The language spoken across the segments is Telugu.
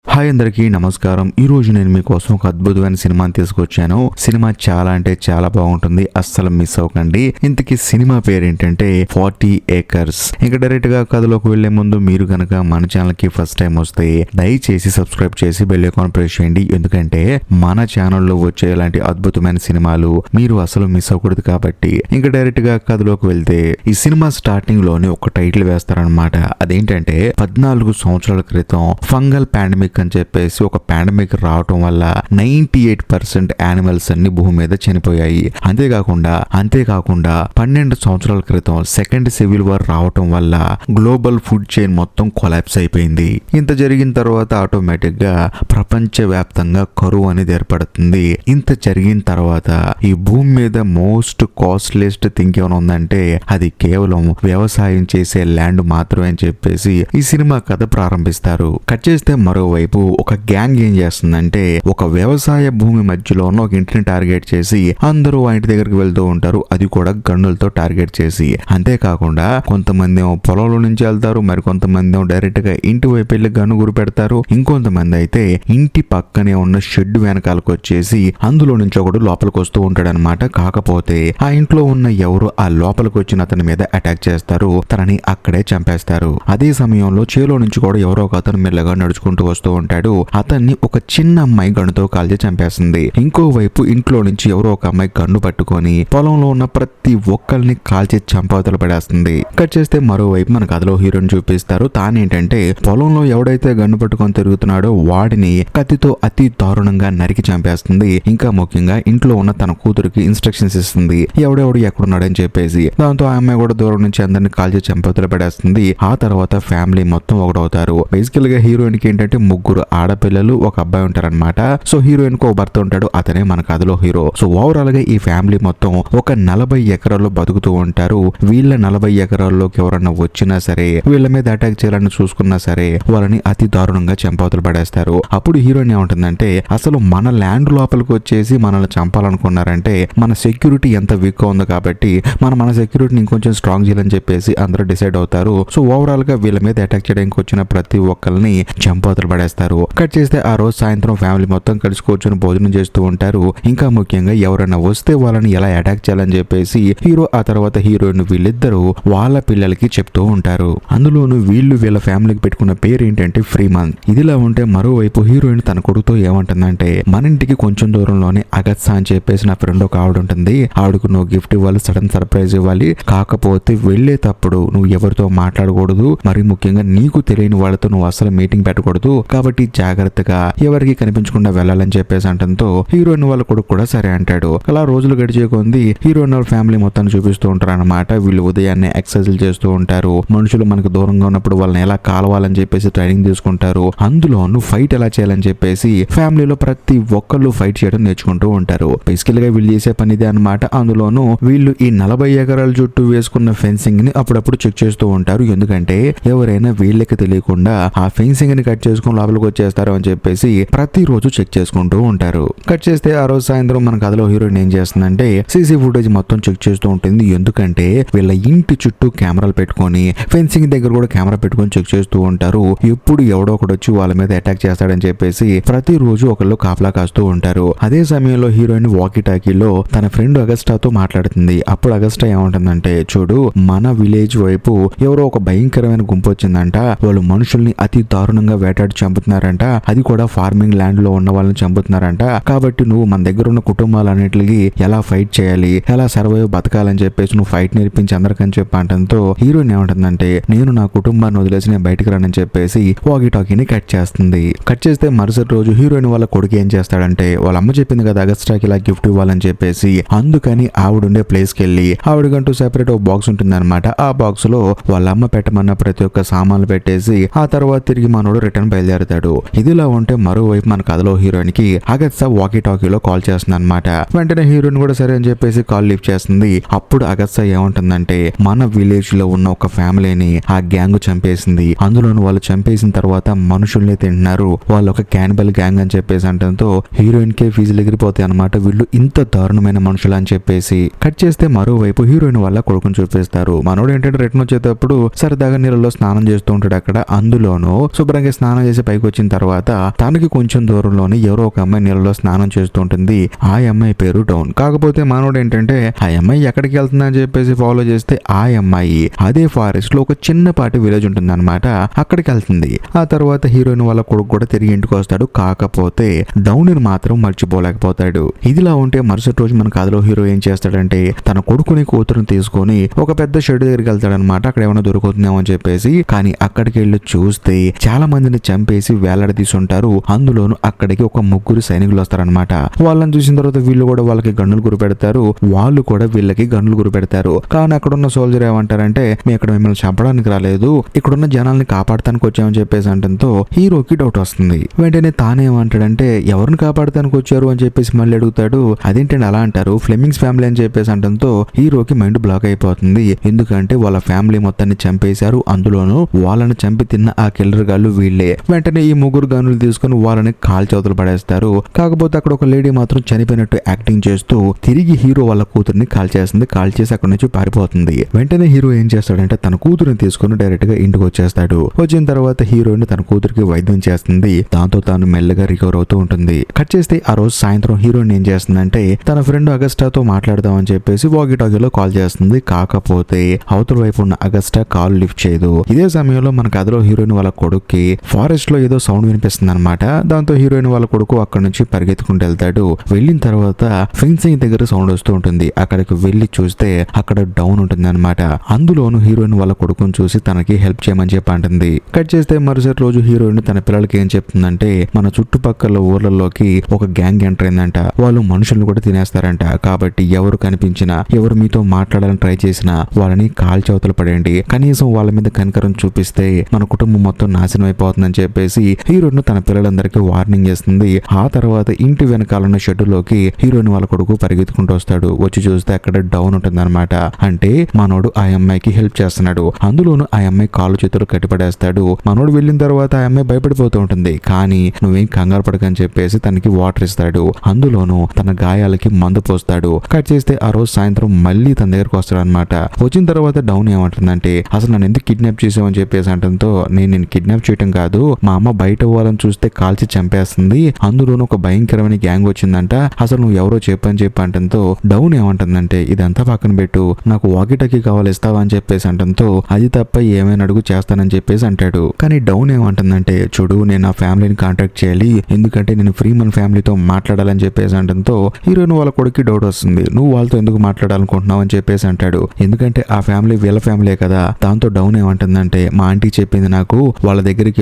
హాయ్ అందరికీ నమస్కారం. ఈ రోజు నేను మీకోసం ఒక అద్భుతమైన సినిమాని తీసుకొచ్చాను. సినిమా చాలా అంటే చాలా బాగుంటుంది, అస్సలు మిస్ అవ్వకండి. ఇంతకీ సినిమా పేరు ఏంటంటే 40 ఏకర్స్. ఇంకా డైరెక్ట్ గా కథలోకి వెళ్లే ముందు మీరు గనక మన ఛానల్ కి ఫస్ట్ టైం వస్తే దయచేసి సబ్స్క్రైబ్ చేసి బెల్ ఐకాన్ ప్రెస్ చేయండి. ఎందుకంటే మన ఛానల్లో వచ్చే ఇలాంటి అద్భుతమైన సినిమాలు మీరు అసలు మిస్ అవ్వకూడదు కాబట్టి. ఇంకా డైరెక్ట్ గా కథలోకి వెళ్తే ఈ సినిమా స్టార్టింగ్ లోనే ఒక టైటిల్ వేస్తారనమాట. అదేంటంటే 14 సంవత్సరాల క్రితం ఫంగల్ పాండమిక్ అని చెప్పేసి ఒక పాండమిక్ రావటం వల్ల 98% యానిమల్స్ అన్ని భూమి మీద చనిపోయాయి. అంతేకాకుండా 12 సంవత్సరాల క్రితం సెకండ్ సివిల్ వార్ రావటం వల్ల గ్లోబల్ ఫుడ్ చైన్ మొత్తం కొలాప్స్ అయిపోయింది. ఇంత జరిగిన తర్వాత ఆటోమేటిక్ గా ప్రపంచ వ్యాప్తంగా కరువు అనేది ఏర్పడుతుంది. ఇంత జరిగిన తర్వాత ఈ భూమి మీద మోస్ట్ కాస్ట్లీస్ట్ థింగ్ ఏమైనా ఉందంటే అది కేవలం వ్యవసాయం చేసే ల్యాండ్ మాత్రమే అని చెప్పేసి ఈ సినిమా కథ ప్రారంభిస్తారు. కట్ చేస్తే మరోవైపు ఒక గ్యాంగ్ ఏం చేస్తుందంటే ఒక వ్యవసాయ భూమి మధ్యలో ఉన్న ఒక ఇంటిని టార్గెట్ చేసి అందరూ ఆ ఇంటి దగ్గరికి వెళ్తూ ఉంటారు, అది కూడా గన్నులతో టార్గెట్ చేసి. అంతేకాకుండా కొంతమంది ఏమో పొలంలో నుంచి వెళ్తారు, మరి కొంతమంది ఏమో డైరెక్ట్ గా ఇంటి వైపు వెళ్ళి గన్ను గురి పెడతారు, ఇంకొంతమంది అయితే ఇంటి పక్కనే ఉన్న షెడ్ వెనకాలకు వచ్చేసి అందులో నుంచి ఒకడు లోపలికి వస్తూ ఉంటాడు అనమాట. కాకపోతే ఆ ఇంట్లో ఉన్న ఎవరు ఆ లోపలికి వచ్చిన అతని మీద అటాక్ చేస్తారు, తనని అక్కడే చంపేస్తారు. అదే సమయంలో చేలో నుంచి కూడా ఎవరో ఒక అతను మెల్లగా నడుచుకుంటూ వస్తూ ఉంటాడు, అతన్ని ఒక చిన్న అమ్మాయి గన్నుతో కాల్చి చంపేస్తుంది. ఇంకోవైపు ఇంట్లో నుంచి ఎవరో ఒక అమ్మాయి గన్ను పట్టుకొని పొలంలో ఉన్న ప్రతి ఒక్కరిని కాల్చి చంపవతలు పడేస్తుంది. కట్ చేస్తే మరోవైపు మన కథలో హీరోని చూపిస్తారు. తానేంటంటే పొలంలో ఎవడైతే గన్ను పట్టుకొని తిరుగుతున్నాడో వాడిని కత్తితో అతి దారుణంగా నరికి చంపేస్తుంది. ఇంకా ముఖ్యంగా ఇంట్లో ఉన్న తన కూతురికి ఇన్స్ట్రక్షన్స్ ఇస్తుంది, ఎవడెవడు ఎక్కడున్నాడని చెప్పేసి. దాంతో ఆ అమ్మాయి కూడా దూరం నుంచి అందరిని కాల్చి చంపవతలు పడేస్తుంది. ఆ తర్వాత ఫ్యామిలీ మొత్తం ఒకటవుతారు. బేసికల్ గా హీరోయిన్ కి ఏంటంటే ముగ్గురు ఆడపిల్లలు, ఒక అబ్బాయి ఉంటారనమాట. సో హీరోయిన్ కు ఒక భర్త ఉంటాడు, అతనే మన కథలో హీరో. సో ఓవరాల్ గా ఈ ఫ్యామిలీ మొత్తం ఒక 40 ఎకరాల్లో బతుకుతూ ఉంటారు. వీళ్ళ 40 ఎకరాల్లోకి ఎవరన్నా వచ్చినా సరే, వీళ్ళ మీద అటాక్ చేయాలని చూసుకున్నా సరే వాళ్ళని అతి దారుణంగా చంపవతలు పడేస్తారు. అప్పుడు హీరోయిన్ ఏమంటుందంటే అసలు మన ల్యాండ్ లోపలికి వచ్చేసి మనల్ని చంపాలనుకున్నారంటే మన సెక్యూరిటీ ఎంత వీక్ గా ఉంది కాబట్టి మన సెక్యూరిటీని ఇంకొంచెం స్ట్రాంగ్ చేయాలని చెప్పేసి అందరూ డిసైడ్ అవుతారు. సో ఓవరాల్ గా వీళ్ళ మీద అటాక్ చేయడానికి వచ్చిన ప్రతి ఒక్కరిని చంపవతలు పడేస్తారు. కట్ చేస్తే ఆ రోజు సాయంత్రం ఫ్యామిలీ మొత్తం కలిసి కూర్చొని భోజనం చేస్తూ ఉంటారు. ఇంకా ముఖ్యంగా ఎవరైనా వస్తే వాళ్ళని ఎలా అటాక్ చేయాలని చెప్పేసి హీరో ఆ తర్వాత హీరోయిన్ వీళ్ళిద్దరూ వాళ్ళ పిల్లలకి చెప్తూ ఉంటారు. అందులోనూ వీళ్ళ ఫ్యామిలీకి పెట్టుకున్న పేరు ఏంటంటే ఫ్రీమన్. ఇదిలా ఉంటే మరోవైపు హీరోయిన్ తన కొడుకుతో ఏమంటుందంటే మన ఇంటికి కొంచెం దూరంలోనే అగత్సా అని చెప్పేసి నా ఫ్రెండ్ ఒక ఆవిడ ఉంటుంది, ఆవిడకు నువ్వు గిఫ్ట్ ఇవ్వాలి, సడన్ సర్ప్రైజ్ ఇవ్వాలి, కాకపోతే వెళ్లేటప్పుడు నువ్వు ఎవరితో మాట్లాడకూడదు, మరి ముఖ్యంగా నీకు తెలియని వాళ్ళతో నువ్వు అసలు మీటింగ్ పెట్టకూడదు, కాబట్టి జాగ్రత్తగా ఎవరికి కనిపించకుండా వెళ్ళాలని చెప్పేసి అంటంతో హీరోయిన్ వాళ్ళ కొడుకు కూడా సరే అంటాడు. అలా రోజులు గడిచే కొంది హీరోయిన్ వాళ్ళ ఫ్యామిలీ మొత్తాన్ని చూపిస్తూ ఉంటారు అనమాట. వీళ్ళు ఉదయాన్నే ఎక్సర్సైజ్ చేస్తూ ఉంటారు, మనుషులు మనకు దూరంగా ఉన్నప్పుడు వాళ్ళని ఎలా కాలవాలని చెప్పేసి ట్రైనింగ్ తీసుకుంటారు. అందులోనూ ఫైట్ ఎలా చేయాలని చెప్పేసి ఫ్యామిలీలో ప్రతి ఒక్కళ్ళు ఫైట్ చేయడం నేర్చుకుంటూ ఉంటారు. బేసికల్ గా వీళ్ళు చేసే పని ఇదే అనమాట. అందులోనూ వీళ్ళు ఈ 40 ఎకరాల చుట్టూ వేసుకున్న ఫెన్సింగ్ ని అప్పుడప్పుడు చెక్ చేస్తూ ఉంటారు. ఎందుకంటే ఎవరైనా వీళ్ళకి తెలియకుండా ఆ ఫెన్సింగ్ ని కట్ చేసుకుని లోపలికి వచ్చేస్తారు అని చెప్పేసి ప్రతిరోజు చెక్ చేసుకుంటూ ఉంటారు. కట్ చేస్తే ఆ రోజు సాయంత్రం మన కథలో హీరోయిన్ ఏం చేస్తుందంటే సీసీ ఫుటేజ్ మొత్తం చెక్ చేస్తూ ఉంటుంది. ఎందుకంటే వీళ్ళ ఇంటి చుట్టూ కెమెరాలు పెట్టుకొని ఫెన్సింగ్ దగ్గర కూడా కెమెరా పెట్టుకొని చెక్ చేస్తూ ఉంటారు. ఎప్పుడు ఎవడో ఒకడు వచ్చి వాళ్ళ మీద అటాక్ చేస్తాడని చెప్పేసి ప్రతిరోజు ఒకళ్ళు కాపలా కాస్తూ ఉంటారు. అదే సమయంలో హీరోయిన్ వాకీ టాకీలో తన ఫ్రెండ్ అగస్టాతో మాట్లాడుతుంది. అప్పుడు అగస్టా ఏమంటుందంటే చూడు, మన విలేజ్ వైపు ఎవరో ఒక భయంకరమైన గుంపు వచ్చిందంట, వాళ్ళు మనుషుల్ని అతి దారుణంగా వేటాడి చంపుతున్నారంట, అది కూడా ఫార్మింగ్ ల్యాండ్ లో ఉన్న వాళ్ళని చంపుతున్నారంట, కాబట్టి నువ్వు మన దగ్గర ఉన్న కుటుంబాలన్నిటికి ఎలా ఫైట్ చేయాలి, ఎలా సర్వైవ్ బతకాలని చెప్పేసి నువ్వు ఫైట్ నేర్పించి అందరికని చెప్పి అంటంతో హీరోయిన్ ఏమంటుందంటే నేను నా కుటుంబాన్ని వదిలేసి నేను బయటకు రానని చెప్పేసి వాకీ టాకీని కట్ చేస్తుంది. కట్ చేస్తే మరుసటి రోజు హీరోయిన్ వాళ్ళ కొడుకు ఏం చేస్తాడంటే వాళ్ళ అమ్మ చెప్పింది కదా అగస్టాకి ఇలా గిఫ్ట్ ఇవ్వాలని చెప్పేసి, అందుకని ఆవిడుండే ప్లేస్ కి వెళ్ళి ఆవిడకంటూ సెపరేట్ ఒక బాక్స్ ఉంటుంది అనమాట. ఆ బాక్స్ లో వాళ్ళ అమ్మ పెట్టమన్న ప్రతి ఒక్క సామాన్లు పెట్టేసి ఆ తర్వాత తిరిగి మనోడు రిటర్న్ బయలుదేరుతాడు. ఇదిలా ఉంటే మరోవైపు మన కథలో హీరోయిన్ కి అగత్సా వాకీ టాకీలో కాల్ చేస్తుంది అనమాట. వెంటనే హీరోయిన్ కూడా సరే అని చెప్పేసి కాల్ లిఫ్ట్ చేస్తుంది. అప్పుడు అగత్సా ఏమంటుందంటే మన విలేజ్ లో ఉన్న ఒక ఫ్యామిలీని ఆ గ్యాంగ్ చంపేసింది, అందులోను వాళ్ళు చంపేసిన తర్వాత మనుషుల్ని తింటున్నారు, వాళ్ళు ఒక క్యానిబల్ గ్యాంగ్ అని చెప్పేసి అంటంతో హీరోయిన్ కే ఫీజులు ఎగిరిపోతాయి అనమాట. వీళ్ళు ఇంత దారుణమైన మనుషులు అని చెప్పేసి. కట్ చేస్తే మరోవైపు హీరోయిన్ వాళ్ళ కొడుకుని చూపిస్తారు. మనోడు ఏంటంటే రిటర్న్ వచ్చేటప్పుడు సరదాగా నీళ్ళలో స్నానం చేస్తూ ఉంటాడు అక్కడ. అందులోనూ శుభ్రంగా స్నానం చేసి పైకి వచ్చిన తర్వాత తనకి కొంచెం దూరంలోనే ఎవరో ఒక అమ్మాయి నీళ్ళలో స్నానం చేస్తూ ఉంటుంది. ఆ అమ్మాయి పేరు డౌన్. కాకపోతే మనోడు ఏంటంటే ఆ అమ్మాయి ఎక్కడికి వెళ్తుందని చెప్పేసి ఫాలో చేస్తే ఆ అమ్మాయి అదే ఫారెస్ట్ లో ఒక చిన్నపాటి విలేజ్ ఉంటుంది అనమాట, అక్కడికి వెళ్తుంది. ఆ తర్వాత హీరోయిన్ వాళ్ళ కొడుకు కూడా తిరిగి ఇంటికి వస్తాడు. కాకపోతే డౌన్ ని మాత్రం మర్చిపోలేకపోతాడు. ఇదిలా ఉంటే మరుసటి రోజు మన కథలో హీరో ఏం చేస్తాడంటే తన కొడుకుని కూతురుని తీసుకొని ఒక పెద్ద షెడ్ దగ్గరికి వెళ్తాడనమాట, అక్కడ ఏమైనా దొరుకుతుందేమో అని చెప్పేసి. కానీ అక్కడికి వెళ్ళి చూస్తే చాలా మందిని చంపేసి వేలాడదీసుంటారు. అందులోను అక్కడికి ఒక ముగ్గురు సైనికులు వస్తారనమాట. వాళ్ళని చూసిన తర్వాత వీళ్ళు కూడా వాళ్ళకి గన్నులు గురిపెడతారు, వాళ్ళు కూడా వీళ్ళకి గన్నులు గురిపెడతారు. కానీ అక్కడ ఉన్న సోల్జర్ ఏమంటారంటే మేము ఇక్కడ మిమ్మల్ని చంపడానికి రాలేదు, ఇక్కడున్న జనాల్ని కాపాడటానికి వచ్చామని చెప్పేసి అంటంతో హీరోకి డౌట్ వస్తుంది. వెంటనే తానేమంటాడంటే ఎవరిని కాపాడటానికి వచ్చారు అని చెప్పేసి మళ్ళీ అడుగుతాడు. అదేంటండి అలా అంటారు, ఫ్లెమింగ్స్ ఫ్యామిలీ అని చెప్పేసి అంటంతో హీరోకి మైండ్ బ్లాక్ అయిపోతుంది. ఎందుకంటే వాళ్ళ ఫ్యామిలీ మొత్తాన్ని చంపేశారు, అందులోనూ వాళ్ళని చంపి తిన్న ఆ కిల్లర్ గాళ్ళు వీళ్ళే. వెంటనే ఈ ముగ్గురు గన్నులు తీసుకుని వాళ్ళని కాల్చవతలు పడేస్తారు. కాకపోతే అక్కడ ఒక లేడీ మాత్రం చనిపోయినట్టు యాక్టింగ్ చేస్తూ తిరిగి హీరో వాళ్ళ కూతుర్ని కాల్చేస్తుంది. కాల్చేసి అక్కడ నుంచి పారిపోతుంది. వెంటనే హీరో ఏం చేస్తాడంటే తన కూతురుని తీసుకుని డైరెక్ట్ గా ఇంటికి వచ్చేస్తాడు. వచ్చిన తర్వాత హీరోయిన్ తన కూతురికి వైద్యం చేస్తుంది. దాంతో తాను మెల్లగా రికవర్ అవుతూ ఉంటుంది. కట్ చేస్తే ఆ రోజు సాయంత్రం హీరోయిన్ ఏం చేస్తుందంటే తన ఫ్రెండ్ అగస్టాతో మాట్లాడదామని చెప్పేసి వాకీ టాకీలో కాల్ చేస్తుంది. కాకపోతే అవతల వైపు ఉన్న అగస్టా కాల్ లిఫ్ట్ చేయదు. ఇదే సమయంలో మన కథలో హీరోయిన్ వాళ్ళ కొడుక్కి ఫారెస్ట్ లో ఏదో సౌండ్ వినిపిస్తుంది అనమాట. దాంతో హీరోయిన్ వాళ్ళ కొడుకు అక్కడ నుంచి పరిగెత్తుకుంటూ వెళ్తాడు. వెళ్ళిన తర్వాత ఫెన్సింగ్ దగ్గర సౌండ్ వస్తూ ఉంటుంది. అక్కడికి వెళ్లి చూస్తే అక్కడ డౌన్ ఉంటుంది అనమాట. అందులోను హీరోయిన్ వాళ్ళ కొడుకుని చూసి తనకి హెల్ప్ చేయమని చెప్పి అంటుంది. కట్ చేస్తే మరుసటి రోజు హీరోయిన్ తన పిల్లలకి ఏం చెప్తుందంటే మన చుట్టుపక్కల ఊర్లలోకి ఒక గ్యాంగ్ ఎంటర్ అయిందంట, వాళ్ళు మనుషులను కూడా తినేస్తారంట. కాబట్టి ఎవరు కనిపించినా ఎవరు మీతో మాట్లాడాలని ట్రై చేసినా వాళ్ళని కాల్చవతలు పడేయండి, కనీసం వాళ్ళ మీద కనికరం చూపిస్తే మన కుటుంబం మొత్తం నాశనం అయిపోతుందని చెప్పేసి హీరోయిన్ తన పిల్లలందరికీ వార్నింగ్ చేస్తుంది. ఆ తర్వాత ఇంటి వెనకాలన్న షెడ్యూల్లోకి హీరోయిన్ వాళ్ళ కొడుకు పరిగెత్తుకుంటూ వస్తాడు. వచ్చి చూస్తే అక్కడ డౌన్ ఉంటుంది అనమాట. అంటే మనోడు ఆ అమ్మాయికి హెల్ప్ చేస్తున్నాడు. అందులోను ఆ అమ్మాయి కాళ్ళు చేతులు కట్టిపడేస్తాడు. మనోడు వెళ్ళిన తర్వాత ఆ అమ్మాయి భయపడిపోతూ ఉంటుంది. కానీ నువ్వేం కంగారు పడకని చెప్పేసి తనకి వాటర్ ఇస్తాడు. అందులోను తన గాయాలకి మందు పోస్తాడు. కట్ చేస్తే ఆ రోజు సాయంత్రం మళ్ళీ తన దగ్గరకు వస్తాడు అనమాట. వచ్చిన తర్వాత డౌన్ ఏమంటుందంటే అసలు నన్ను ఎందుకు కిడ్నాప్ చేసావని చెప్పేసి అంటంతో నేను కిడ్నాప్ చేయటం కాదు, మా అమ్మ బయట వాళ్ళని చూస్తే కాల్చి చంపేస్తుంది, అందులోనూ ఒక భయంకరమైన గ్యాంగ్ వచ్చిందంట, అసలు నువ్వు ఎవరో చెప్పని చెప్పి అంటంతో డౌన్ ఏమంటుందంటే ఇదంతా పక్కన పెట్టు, నాకు వాకిటకి కావాలి ఇస్తావా అని చెప్పేసి అంటంతో అది తప్ప ఏమైనా అడుగు చేస్తానని చెప్పేసి అంటాడు. కానీ డౌన్ ఏమంటుందంటే చూడు నేను నా ఫ్యామిలీని కాంటాక్ట్ చేయాలి, ఎందుకంటే నేను ఫ్రీ మన ఫ్యామిలీతో మాట్లాడాలని చెప్పేసి అంటంతో హీరోయిన్ వాళ్ళ కొడుకు డౌట్ వస్తుంది. నువ్వు వాళ్ళతో ఎందుకు మాట్లాడాలనుకుంటున్నావు అని చెప్పేసి అంటాడు. ఎందుకంటే ఆ ఫ్యామిలీ వీళ్ళ ఫ్యామిలీ కదా. దాంతో డౌన్ ఏమంటుందంటే మా ఆంటీ చెప్పింది నాకు, వాళ్ళ దగ్గరికి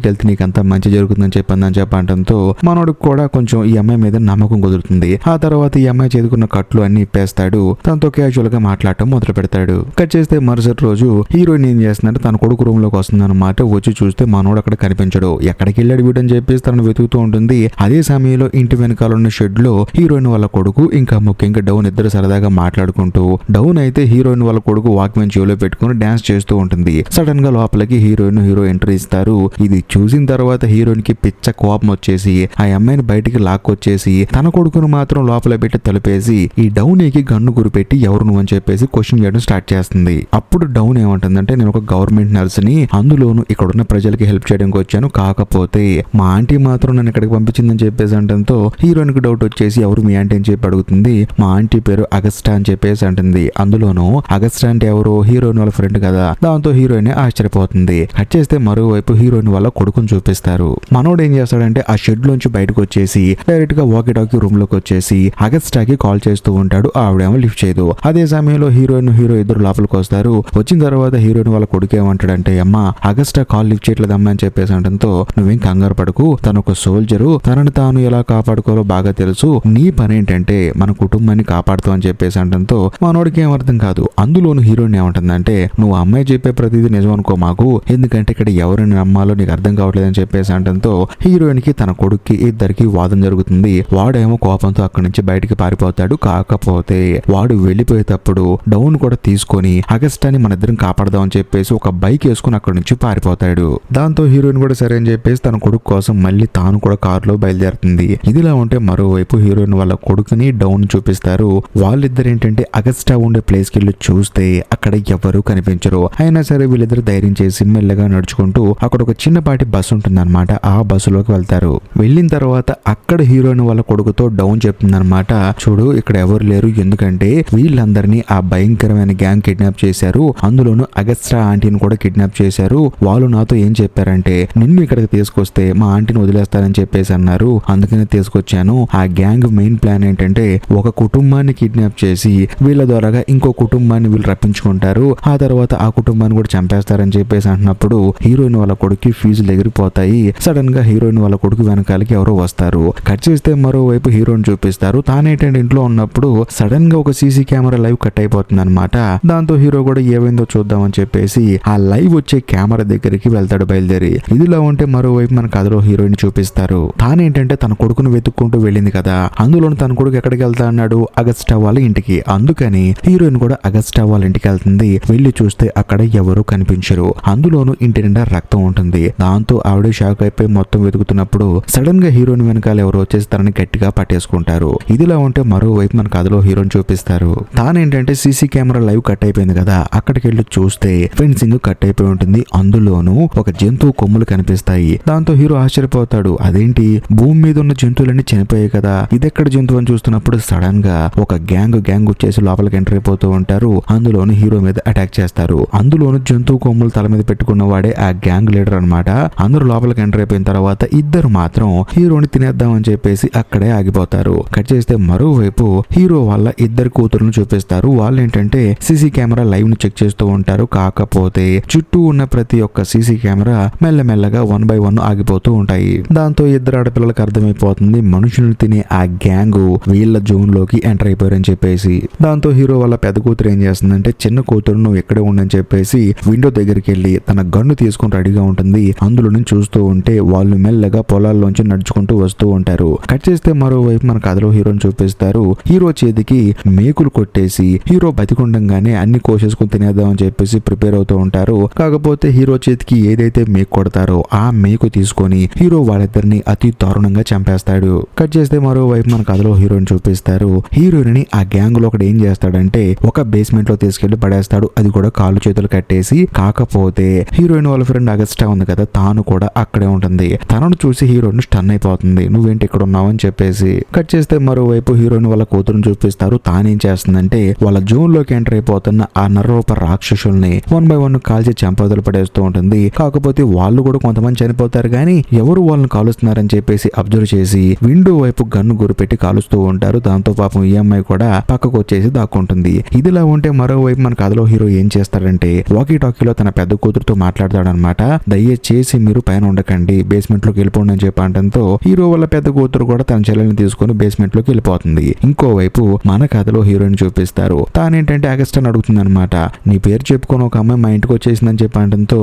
వెళ్తే నీకు అంతా మంచి జరుగుతుందని చెప్పిందని చెప్పంటంతో మనోడికి కూడా కొంచెం ఈ అమ్మాయి మీద నమ్మకం కుదురుతుంది. ఆ తర్వాత ఈ అమ్మాయి చేదుకున్న కట్లు అన్ని ఇప్పేస్తాడు. తనతో క్యాజువల్ గా మాట్లాడటం మొదలు పెడతాడు. కట్ చేస్తే మరుసటి రోజు హీరోయిన్ ఏం చేస్తుందంటే తన కొడుకు రూమ్ లోకి వస్తుంది అనమాట. వచ్చి చూస్తే మనోడు అక్కడ కనిపించడు. ఎక్కడికి వెళ్ళాడు వీడని చెప్పేసి తనను వెతుకుతూ ఉంటుంది. అదే సమయంలో ఇంటి వెనకాల ఉన్న షెడ్ లో హీరోయిన్ వాళ్ళ కొడుకు ఇంకా ముఖ్యంగా డౌన్ ఇద్దరు సరదాగా మాట్లాడుకుంటూ, డౌన్ అయితే హీరోయిన్ వాళ్ళ కొడుకు వాక్మెన్ చెవిలో పెట్టుకుని డాన్స్ చేస్తూ ఉంటుంది. సడన్ గా లోపలికి హీరో ఎంట్రీ ఇస్తారు. ఇది చూసిన తర్వాత హీరోయిన్ కి పిచ్చ కోపం వచ్చేసి ఆ అమ్మాయిని బయటికి లాక్కొచ్చేసి తన కొడుకును మాత్రం లోపల పెట్టి తలుపేసి ఈ డౌన్ కి గన్ను గురిపెట్టి ఎవరు నువ్వు అని చెప్పేసి క్వశ్చన్ చేయడం స్టార్ట్ చేస్తుంది. అప్పుడు డౌన్ ఏమంటుందంటే నేను ఒక గవర్నమెంట్ నర్సుని, అందులోను ఇక్కడున్న ప్రజలకి హెల్ప్ చేయడానికి వచ్చాను, కాకపోతే మా ఆంటీ మాత్రం నన్ను ఇక్కడికి పంపించిందని చెప్పేసి అంటంతో హీరోయిన్ కి డౌట్ వచ్చేసి ఎవరు మీ ఆంటీ అని చెప్పి అడుగుతుంది. మా ఆంటీ పేరు అగస్టా అని చెప్పేసి అంటుంది. అందులోను అగస్టా అంటే ఎవరు, హీరోయిన్ వాళ్ళ ఫ్రెండ్ కదా. దాంతో హీరోయిన్ ఆశ్చర్యపోతుంది. కట్ చేస్తే మరోవైపు హీరోయిన్ వాళ్ళ కొడుకుని చూపిస్తారు. మనోడు ఏం చేస్తాడంటే ఆ షెడ్ లోంచి బయటకు వచ్చేసి డైరెక్ట్ గా వాకీ టాకీ రూమ్ లోకి వచ్చేసి అగస్టాకి కాల్ చేస్తూ ఉంటాడు. ఆవిడేమో లిఫ్ట్ చేయదు. అదే సమయంలో హీరో ఇద్దరు లోపలికి వస్తారు. వచ్చిన తర్వాత హీరోయిన్ వాళ్ళ కొడుకు ఏమంటాడంటే అమ్మా అగస్టా కాల్ లిఫ్ట్ చేయట్లేదమ్మా అని చెప్పేసి అంటంతో నువ్వేం కంగారు పడకు, తను ఒక సోల్జరు, తనని తాను ఎలా కాపాడుకోవాలో బాగా తెలుసు, నీ పని ఏంటంటే మన కుటుంబాన్ని కాపాడుతావు అని చెప్పేసి అంటంతో మనోడికి ఏం అర్థం కాదు. అందులోను హీరోయిన్ ఏమంటుందంటే నువ్వు అమ్మాయి చెప్పే ప్రతిదీ నిజం అనుకో మాకు, ఎందుకంటే ఇక్కడ ఎవరిని నమ్మాలో నీకు అర్థం కావట్లేదని చెప్పేసి అంటంతో హీరోయిన్ కి తన కొడుక్కి ఇద్దరికి వాదం జరుగుతుంది. వాడేమో కోపంతో అక్కడి నుంచి బయటికి పారిపోతాడు. కాకపోతే వాడు వెళ్ళిపోయేటప్పుడు డౌన్ కూడా తీసుకొని అగస్టాని మన ఇద్దరం కాపాడదాం అని చెప్పేసి ఒక బైక్ వేసుకుని అక్కడి నుంచి పారిపోతాడు. దాంతో హీరోయిన్ కూడా సరే అని చెప్పేసి తన కొడుకు కోసం మళ్ళీ తాను కూడా కారులో బయలుదేరుతుంది. ఇదిలా ఉంటే మరోవైపు హీరోయిన్ వాళ్ళ కొడుకుని డౌన్ చూపిస్తారు. వాళ్ళిద్దరు ఏంటంటే అగస్టా ఉండే ప్లేస్ కి వెళ్ళి చూస్తే అక్కడ ఎవరు కనిపించరు. అయినా సరే వీళ్ళిద్దరు ధైర్యం చేసి మెల్లగా నడుచుకుంటూ అక్కడ ఒక చిన్నపాటి చిన్నపాటి బస్సు ఉంటుందన్నమాట. ఆ బస్సులోకి వెళ్తారు. వెళ్ళిన తర్వాత అక్కడ హీరోయిన్ వాళ్ళ కొడుకుతో డౌన్ చెప్తుందన్నమాట. చూడు ఇక్కడ ఎవరు లేరు, ఎందుకంటే వీళ్ళందరినీ ఆ భయంకరమైన గ్యాంగ్ కిడ్నాప్ చేశారు, అందులోనూ అగస్ట్రా ఆంటీని కూడా కిడ్నాప్ చేశారు. వాళ్ళు నాతో ఏం చెప్పారంటే నిన్ను ఇక్కడికి తీసుకొస్తే మా ఆంటీని వదిలేస్తారని చెప్పేసి అన్నారు, అందుకనే తీసుకొచ్చాను. ఆ గ్యాంగ్ మెయిన్ ప్లాన్ ఏంటంటే ఒక కుటుంబాన్ని కిడ్నాప్ చేసి వీళ్ళ ద్వారాగా ఇంకో కుటుంబాన్ని వీళ్ళు రప్పించుకుంటారు, ఆ తర్వాత ఆ కుటుంబాన్ని కూడా చంపేస్తారని చెప్పేసి అంటున్నప్పుడు హీరోయిన్ వాళ్ళ కొడుకు ఫీజులు ఎగిరిపోతాయి. సడన్ గా హీరోయిన్ వాళ్ళ కొడుకు వెనకాలకి ఎవరో వస్తారు. కట్ చేస్తే మరోవైపు హీరోయిన్ చూపిస్తారు. తానేంటంటే ఇంట్లో ఉన్నప్పుడు సడన్ గా ఒక సీసీ కెమెరా లైవ్ కట్ అయిపోతుంది అనమాట. దాంతో హీరో కూడా ఏమైందో చూద్దామని చెప్పేసి ఆ లైవ్ వచ్చే కెమెరా దగ్గరికి వెళ్తాడు బయలుదేరి. ఇదిలా ఉంటే మరోవైపు మన కథలో హీరోయిన్ చూపిస్తారు. తానేంటంటే తన కొడుకును వెతుక్కుంటూ వెళ్ళింది కదా, అందులోను తన కొడుకు ఎక్కడికి వెళ్తా అన్నాడు, అగస్టా వాళ్ళ ఇంటికి. అందుకని హీరోయిన్ కూడా అగస్టా వాళ్ళ ఇంటికి వెళ్తుంది. వెళ్ళి చూస్తే అక్కడ ఎవరు కనిపించరు, అందులోను ఇంటి నిండా రక్తం ఉంటుంది. దాంతో ఆవిడ షాక్ అయిపోయి మొత్తం వెతుకుతున్నప్పుడు సడన్ గా హీరోయిన్ వెనకాల ఎవరు వచ్చేసి తనని గట్టిగా పట్టేసుకుంటారు. ఇదిలా ఉంటే మరోవైపు మన కథలో హీరోయిన్ చూపిస్తారు. తానేంటంటే సీసీ కెమెరా లైవ్ కట్ అయిపోయింది కదా, అక్కడికి వెళ్ళి చూస్తే ఫెన్సింగ్ కట్ అయిపోయి ఉంటుంది. అందులోను ఒక జంతువు కొమ్ములు కనిపిస్తాయి. దాంతో హీరో ఆశ్చర్యపోతాడు. అదేంటి భూమి మీద ఉన్న జంతువులన్నీ చనిపోయాయి కదా, ఇదెక్కడ జంతువు అని చూస్తున్నప్పుడు సడన్ గా ఒక గ్యాంగ్ వచ్చేసి లోపలికి ఎంటర్ అయిపోతూ ఉంటారు. అందులోను హీరో మీద అటాక్ చేస్తారు. అందులోను జంతువు కొమ్ములు తల మీద పెట్టుకున్న వాడే ఆ గ్యాంగ్ లీడర్ అన్నమాట. అందరూ లోపలికి ఎంటర్ అయిపోయిన తర్వాత ఇద్దరు మాత్రం హీరోని తినేద్దామని చెప్పేసి అక్కడే ఆగిపోతారు. కట్ చేస్తే మరోవైపు హీరో వాళ్ళ ఇద్దరు కూతురును చూపిస్తారు. వాళ్ళు ఏంటంటే సీసీ కెమెరా లైవ్ ను చెక్ చేస్తూ ఉంటారు. కాకపోతే చుట్టూ ఉన్న ప్రతి ఒక్క సీసీ కెమెరా మెల్లమెల్లగా 1 by 1 ఆగిపోతూ ఉంటాయి. దాంతో ఇద్దరు ఆడపిల్లలకు అర్థమైపోతుంది మనుషులను తినే ఆ గ్యాంగ్ వీళ్ళ జోన్ లోకి ఎంటర్ అయిపోయారని చెప్పేసి. దాంతో హీరో వాళ్ళ పెద్ద కూతురు ఏం చేస్తుందంటే చిన్న కూతురు నువ్వు ఎక్కడే ఉండని చెప్పేసి విండో దగ్గరికి వెళ్ళి తన గన్ను తీసుకుని రెడీగా ఉంటుంది. అందులో నుంచి చూస్తూ ఉంటే వాళ్ళు మెల్లగా పొలాల్లోంచి నడుచుకుంటూ వస్తూ ఉంటారు. కట్ చేస్తే మరోవైపు మన కథలో హీరోని చూపిస్తారు. హీరో చేతికి మేకులు కొట్టేసి హీరో బతికుండంగానే అన్ని కోసేసుకుని తినేద్దామని చెప్పేసి ప్రిపేర్ అవుతూ ఉంటారు. కాకపోతే హీరో చేతికి ఏదైతే మేకు కొడతారో ఆ మేకు తీసుకొని హీరో వాళ్ళిద్దరిని అతి దారుణంగా చంపేస్తాడు. కట్ చేస్తే మరోవైపు మన కథలో హీరోయిన్ చూపిస్తారు. హీరోయిన్ ని ఆ గ్యాంగ్ లో ఒకటి ఏం చేస్తాడంటే ఒక బేస్మెంట్ లో తీసుకెళ్లి పడేస్తాడు, అది కూడా కాళ్ళు చేతులు కట్టేసి. కాకపోతే హీరోయిన్ వాళ్ళ ఫ్రెండ్ అగస్టా ఉంది కదా, తాను కూడా అక్కడే ఉంటుంది. తనను చూసి హీరోయిన్ స్టన్ అయిపోతుంది, నువ్వేంటి ఇక్కడ ఉన్నావు అని చెప్పేసి. కట్ చేస్తే మరోవైపు హీరోయిన్ వాళ్ళ కూతురుని చూపిస్తారు. తానేం చేస్తుందంటే వాళ్ళ జోన్ లోకి ఎంటర్ అయిపోతున్న ఆ నరరూప రాక్షసుల్ని 1 by 1 కాల్చి చంపదలు పడేస్తూ ఉంటుంది. కాకపోతే వాళ్ళు కూడా కొంతమంది చనిపోతారు కానీ ఎవరు వాళ్ళని కాలుస్తున్నారని చెప్పేసి అబ్జర్వ్ చేసి విండో వైపు గన్ను గురిపెట్టి కాలుస్తూ ఉంటారు. దాంతో పాపం ఈ అమ్మాయి కూడా పక్కకు వచ్చేసి దాక్కుంటుంది. ఇదిలా ఉంటే మరోవైపు మన కథలో హీరో ఏం చేస్తాడంటే వాకీ టాకీలో తన పెద్ద కూతురుతో మాట్లాడతాడనమాట. దయచేసి మీరు పైన ఉండకండి, బేస్మెంట్ లోకి వెళ్ళిపోండి అని చెప్పడంతో హీరో వాళ్ళ పెద్ద కూతురు కూడా తన చెల్లెల్ని తీసుకుని బేస్మెంట్ లోకి వెళ్ళిపోతుంది. ఇంకోవైపు మన కథలో హీరోయిన్ చూపిస్తారు. తానేంటంటే అగస్టాని అడుగుతుంది అనమాట, నీ పేరు చెప్పుకొని ఒక అమ్మాయి మా ఇంటికి వచ్చేసిందని చెప్పడంతో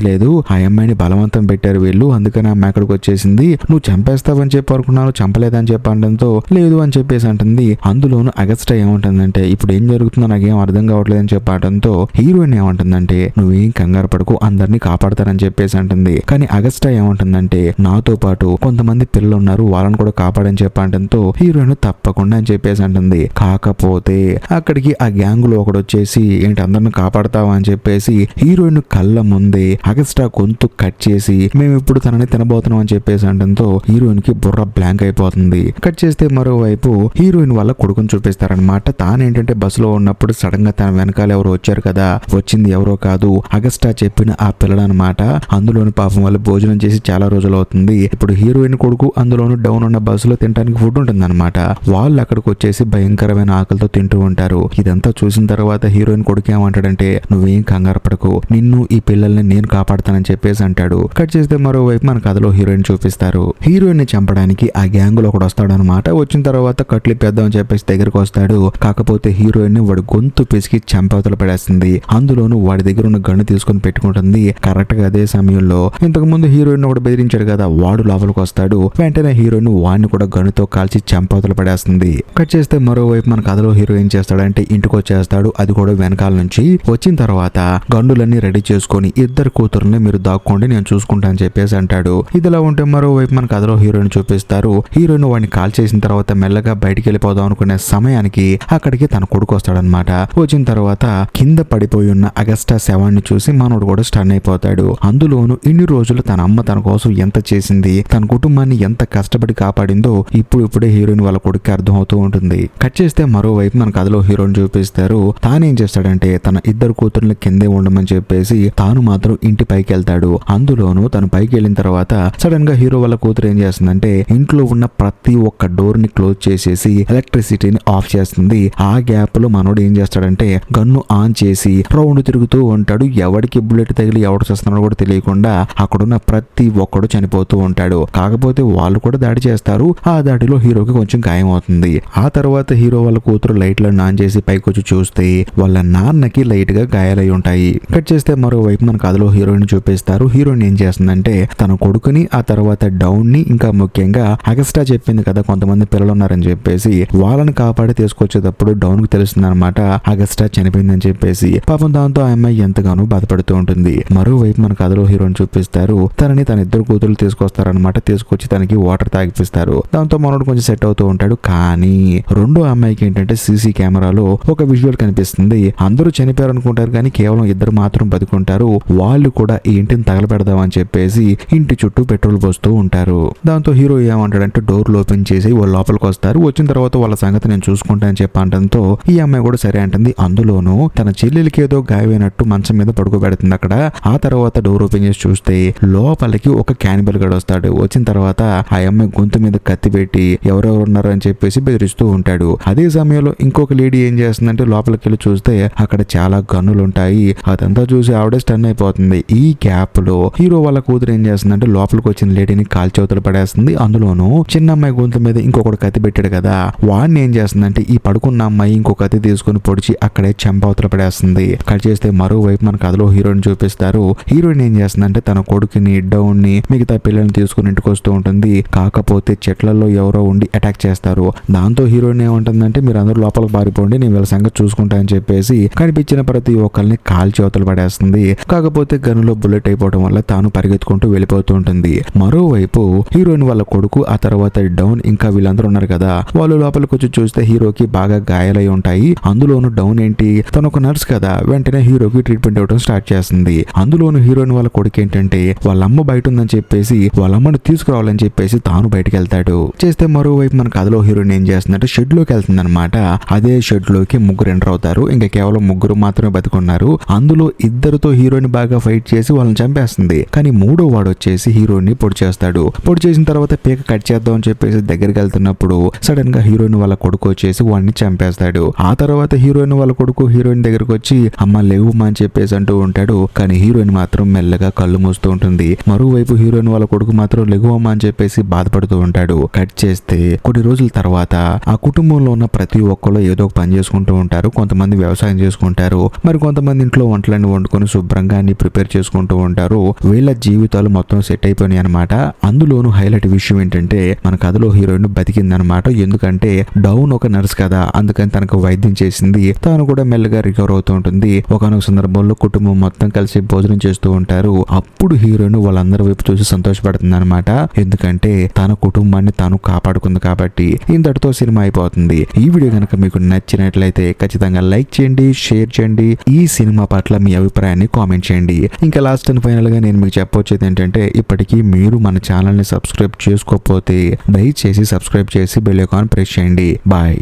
లేదు ఆ అమ్మాయిని బలవంతం పెట్టారు వీళ్ళు, అందుకని అమ్మాయి అక్కడికి వచ్చేసింది, నువ్వు చంపేస్తావని చెప్పి అనుకున్నాను, చంపలేదని చెప్పడంతో లేదు అని చెప్పేసి అంటుంది. అందులోను అగస్టా ఏమంటుందంటే ఇప్పుడు ఏం జరుగుతుందో నాకేం అర్థం కావట్లేదని చెప్పడంతో హీరోయిన్ ఏమంటుందంటే నువ్వేం కంగారు పడకు, అందరినీ కాపాడతారని చెప్పేసి అంటుంది. కానీ అగస్టా ఏమంటుందంటే నాతో పాటు కొంతమంది పిల్లలు ఉన్నారు, వాళ్ళని కూడా కాపాడని చెప్పడంతో హీరోయిన్ తప్పకుండా అని చెప్పేసి అంటుంది. కాకపోతే అక్కడికి ఆ గ్యాంగ్ లో ఒకడు వచ్చేసి ఏంటి అందరిని కాపాడతావా అని చెప్పేసి హీరోయిన్ కళ్ళ ముందే అగస్టా గొంతు కట్ చేసి మేము ఇప్పుడు తనని తినబోతున్నాం అని చెప్పేసి అంటంతో హీరోయిన్ కి బుర్ర బ్లాంక్ అయిపోతుంది. కట్ చేస్తే మరోవైపు హీరోయిన్ వాళ్ళ కొడుకుని చూపిస్తారనమాట. తానేంటంటే బస్సులో ఉన్నప్పుడు సడన్ గా తన వెనకాల ఎవరు వచ్చారు కదా, వచ్చింది ఎవరో కాదు అగస్టా చెప్పిన ఆ పిల్లడనమాట. అందులోని పాపం వాళ్ళు భోజనం చేసి చాలా రోజులు అవుతుంది. ఇప్పుడు హీరోయిన్ కొడుకు అందులోను డౌన్ ఉన్న బస్సులో తినడానికి ఫుడ్ ఉంటుంది అనమాట. వాళ్ళు అక్కడికి వచ్చేసి భయంకరమైన ఆకలితో తింటూ ఉంటారు. ఇదంతా చూసిన తర్వాత హీరోయిన్ కొడుకు ఏమంటాడంటే నువ్వేం కంగారు పడకు, నిన్ను ఈ పిల్లల్ని నేను కాపాడుతానని చెప్పేసి అంటాడు. కట్ చేస్తే మరోవైపు మన కథలో హీరోయిన్ చూపిస్తారు. హీరోయిన్ ని చంపడానికి ఆ గ్యాంగ్ లో ఒకడు వస్తాడు అనమాట. వచ్చిన తర్వాత కట్లు ఇప్పేద్దామని చెప్పేసి దగ్గరకు వస్తాడు. కాకపోతే హీరోయిన్ ని వాడు గొంతు పిసికి చంపవతలు పడేస్తుంది. అందులోను వాడి దగ్గర ఉన్న గన్ను తీసుకొని పెట్టుకుంటుంది. కరెక్ట్ గా అదే సమయంలో ఇంతకు ముందు హీరోయిన్ ఒకటి బెదిరించాడు కదా, వాడు లోపలికి వస్తాడు. వెంటనే హీరోయిన్ వాడిని కూడా గన్నుతో కాల్చి చంపవతలు పడేస్తుంది. కట్ చేస్తే మరోవైపు మన కథలో హీరో ఏం చేస్తాడంటే ఇంటికి వచ్చేస్తాడు, అది కూడా వెనకాల నుంచి. వచ్చిన తర్వాత గన్నులన్నీ రెడీ చేసుకొని ఇద్దరు కూతురుని మీరు దాక్కోండి నేను చూసుకుంటా అని చెప్పేసి అంటాడు. ఇదిలా ఉంటే మరోవైపు మన కథలో హీరోయిన్ చూపిస్తారు. హీరోయిన్ వాడిని కాల్ చేసిన తర్వాత మెల్లగా బయటికి వెళ్ళిపోదాం అనుకునే సమయానికి అక్కడికి తన కొడుకు వస్తాడనమాట. వచ్చిన తర్వాత కింద పడిపోయి ఉన్న అగస్టా శవాన్ని చూసి మనోడు కూడా స్టన్ అయిపోతాడు. అందులోను ఇన్ని ఇన్ని రోజులు తన అమ్మ తన కోసం ఎంత చేసింది, తన కుటుంబాన్ని ఎంత కష్టపడి కాపాడిందో ఇప్పుడే హీరోయిన్ వాళ్ళ కొడుకు అర్థం అవుతూ ఉంటుంది. కట్ చేస్తే మరోవైపు మన కథలో హీరోని చూపిస్తారు. తానేం చేస్తాడంటే తన ఇద్దరు కూతుర్ని కిందే ఉండమని చెప్పేసి తాను మాత్రం ఇంటి పైకి వెళ్తాడు. అందులోనూ తను పైకి వెళ్ళిన తర్వాత సడన్ గా హీరో వాళ్ళ కూతురు ఏం చేస్తుందంటే ఇంట్లో ఉన్న ప్రతి ఒక్క డోర్ ని క్లోజ్ చేసేసి ఎలక్ట్రిసిటీని ఆఫ్ చేస్తుంది. ఆ గ్యాప్ లో మనోడు ఏం చేస్తాడంటే గన్ను ఆన్ చేసి రౌండ్ తిరుగుతూ ఉంటాడు. ఎవడికి బుల్లెట్ తగిలి ఎవడు చేస్తున్నాడో కూడా తెలియకుండా అక్కడున్న ప్రతి ఒక్కడు చనిపోతూ ఉంటాడు. కాకపోతే వాళ్ళు కూడా దాడి చేస్తారు. ఆ దాడిలో హీరోకి కొంచెం గాయం అవుతుంది. ఆ తర్వాత హీరో వాళ్ళ కూతురు లైట్లను ఆన్ చేసి పైకి వచ్చి చూస్తే వాళ్ళ నాన్నకి లైట్ గా గాయాలై ఉంటాయి. కట్ చేస్తే మరోవైపు మన కథలో హీరోయిన్ చూపిస్తారు. హీరోయిన్ ఏం చేస్తుందంటే తన కొడుకుని, ఆ తర్వాత డౌన్ ని, ఇంకా ముఖ్యంగా అగస్టా చెప్పింది కదా కొంతమంది పిల్లలు ఉన్నారని చెప్పేసి వాళ్ళని కాపాడి తీసుకొచ్చేటప్పుడు డౌన్ కి తెలుస్తుంది అనమాట అగస్టా చనిపోయిందని చెప్పేసి. పాపం దాంతో ఆ అమ్మాయి ఎంతగానో బాధపడుతూ ఉంటుంది. మరోవైపు మన కథలో హీరోని చూపిస్తారు. తనని తన ఇద్దరు కూతురు తీసుకొస్తారనమాట. తీసుకొచ్చి తనకి వాటర్ తాగిపిస్తారు. దాంతో మనోడు కొంచెం సెట్ అవుతూ ఉంటాడు. కానీ రెండో అమ్మాయికి ఏంటంటే సీసీ కెమెరాలో ఒక విజువల్ కనిపిస్తుంది. అందరూ చనిపోయారు అనుకుంటారు కానీ కేవలం ఇద్దరు మాత్రం బతుకుంటారు. వాళ్ళు కూడా ఈ ఇంటిని తగలబెడదామని చెప్పేసి ఇంటి చుట్టూ పెట్రోల్ పోస్తూ ఉంటారు. దాంతో హీరో ఏమంటాడంటే డోర్లు ఓపెన్ చేసి వాళ్ళు లోపలికి వస్తారు. వచ్చిన తర్వాత వాళ్ళ సంగతి నేను చూసుకుంటానని చెప్పంటంతో ఈ అమ్మాయి కూడా సరే అంటుంది. అందులోనూ తన చెల్లెలికి ఏదో గాయమైనట్టు మంచం మీద పడుకోబెడుతుంది అక్కడ. ఆ తర్వాత డోర్ ఓపెన్ చేసి చూస్తే లోపలికి ఒక క్యానిబల్ గడు వస్తాడు. వచ్చిన తర్వాత ఆ అమ్మాయి గొంతు మీద కత్తి పెట్టి ఎవరెవరు ఉన్నారు అని చెప్పేసి బెదిరిస్తూ ఉంటాడు. అదే సమయంలో ఇంకొక లేడీ ఏం చేస్తుందంటే లోపలికి వెళ్ళి చూస్తే అక్కడ చాలా గన్నులు ఉంటాయి. అదంతా చూసి ఆవిడే స్టన్ అయిపోతుంది. ఈ గ్యాప్ లో హీరో వాళ్ళ కూతురు ఏం చేస్తుందంటే లోపలికి వచ్చిన లేడీని కాల్చవతలు పడేస్తుంది. అందులోనూ చిన్న అమ్మాయి గొంతు మీద ఇంకొకటి కత్తి పెట్టాడు కదా, వాడిని ఏం చేస్తుందంటే ఈ పడుకున్న అమ్మాయి ఇంకో కత్తి తీసుకుని పొడిచి అక్కడే చంపవతలు పడేస్తుంది. కట్ చేస్తే మరోవైపు మన కథలో హీరోయిన్ చూపిస్తారు. హీరోయిన్ ఏం చేస్తుందంటే తన కొడుకుని, డౌన్ ని, మిగతా పిల్లల్ని తీసుకుని ఇంటికి వస్తూ ఉంటుంది. కాకపోతే చెట్లలో ఎవరో ఉండి అటాక్ చేస్తారు. దాంతో హీరోయిన్ ఏమంటుందంటే మీరు అందరూ లోపలికి పారిపోండి, నేను వీళ్ళ సంగతి చూసుకుంటా అని చెప్పేసి కనిపించిన ప్రతి ఒక్కరిని కాల్చి అవతలు పడేస్తుంది. కాకపోతే గన్నులో బుల్లెట్ అయిపోవడం వల్ల తాను పరిగెత్తుకుంటూ వెళ్ళిపోతూ ఉంటుంది. మరోవైపు హీరోయిన్ వాళ్ళ కొడుకు, ఆ తర్వాత డౌన్, ఇంకా వీళ్ళందరూ ఉన్నారు కదా, వాళ్ళు లోపలికి వచ్చి చూస్తే హీరోకి బాగా గాయాలై ఉంటాయి. అందులోను డౌన్ ఏంటి తను ఒక నర్స్ కదా, వెంటనే హీరోకి ట్రీట్మెంట్ ఇవ్వడం స్టార్ట్ చేస్తుంది. అందులోను హీరోయిన్ వాళ్ళ కొడుకు ఏంటంటే వాళ్ళ అమ్మ బయట ఉందని చెప్పేసి వాళ్ళ అమ్మని తీసుకురావాలని చెప్పేసి తాను బయటకు వెళ్తాడు. చేస్తే మరోవైపు మన కథలో హీరోయిన్ ఏం చేస్తుందంటే షెడ్ లోకి వెళ్తుంది అనమాట. అదే షెడ్ లోకి ముగ్గురు ఎంటర్ అవుతారు. ఇంకా కేవలం ముగ్గురు మాత్రమే బతుకున్నారు. అందులో ఇద్దరితో హీరోయిన్ బాగా ఫైట్ చేసి వాళ్ళని చంపేస్తుంది. కానీ మూడో వాడు వచ్చేసి హీరోయిన్ ని పొడి చేస్తాడు. పొడి చేసిన తర్వాత పీక కట్ చేద్దాం అని చెప్పేసి దగ్గరికి వెళ్తున్నప్పుడు సడన్ గా హీరోయిన్ వాళ్ళ కొడుకు వచ్చేసి వాడిని చంపేస్తాడు. ఆ తర్వాత హీరోయిన్ వాళ్ళ కొడుకు హీరోయిన్ దగ్గరకు వచ్చి అమ్మ లేవుమా అని చెప్పేసి అంటూ ఉంటాడు. కానీ హీరోయిన్ మాత్రం మెల్లగా కళ్ళు మూస్తూ ఉంటుంది. మరోవైపు హీరోయిన్ వాళ్ళ కొడుకు మాత్రం లెగువమ్మా అని చెప్పేసి బాధపడుతూ ఉంటాడు. కట్ చేస్తే కొన్ని రోజుల తర్వాత ఆ కుటుంబంలో ఉన్న ప్రతి ఒక్కరు ఏదో ఒక పని చేసుకుంటూ ఉంటారు. కొంతమంది వ్యవసాయం చేసుకుంటారు, మరి కొంతమంది ఇంట్లో వంటలన్నీ వండుకొని శుభ్రంగా అన్ని ప్రిపేర్ చేసుకుంటూ ఉంటారు. వీళ్ళ జీవితాలు మొత్తం సెట్ అయిపోయినాయి అనమాట. అందులోనూ హైలైట్ విషయం ఏంటంటే మన కథలో హీరోయిన్ బతికిందనమాట. ఎందుకంటే డౌన్ ఒక నర్స్ కదా, అందుకని తనకు వైద్యం చేసింది. తాను కూడా మెల్లగా రికవర్ అవుతూ ఉంటుంది. ఒకనొక సందర్భంలో కుటుంబం మొత్తం కలిసి భోజనం చేస్తూ ఉంటారు. అప్పుడు హీరోయిన్ వాళ్ళందరి వైపు చూసి సంతోషపడుతుంది అనమాట. ఎందుకంటే తన కుటుంబాన్ని తాను కాపాడుకుంది కాబట్టి. ఇంతటితో సినిమా అయిపోతుంది. ఈ వీడియో కనుక మీకు నచ్చినట్లయితే ఖచ్చితంగా లైక్ చేయండి, షేర్ చేయండి. ఈ సినిమా పట్ల మీ అభిప్రాయాన్ని కామెంట్ చేయండి. ఇంకా లాస్ట్ అండ్ ఫైనల్ గా నేను మీకు చెప్పొచ్చేది ఏంటంటే ఇప్పటికీ మీరు మన ఛానల్ ని సబ్స్క్రైబ్ చేసుకోకపోతే దయచేసి సబ్స్క్రైబ్ చేసి బెల్ ఐకాన్ ప్రెస్ చేయండి. బాయ్.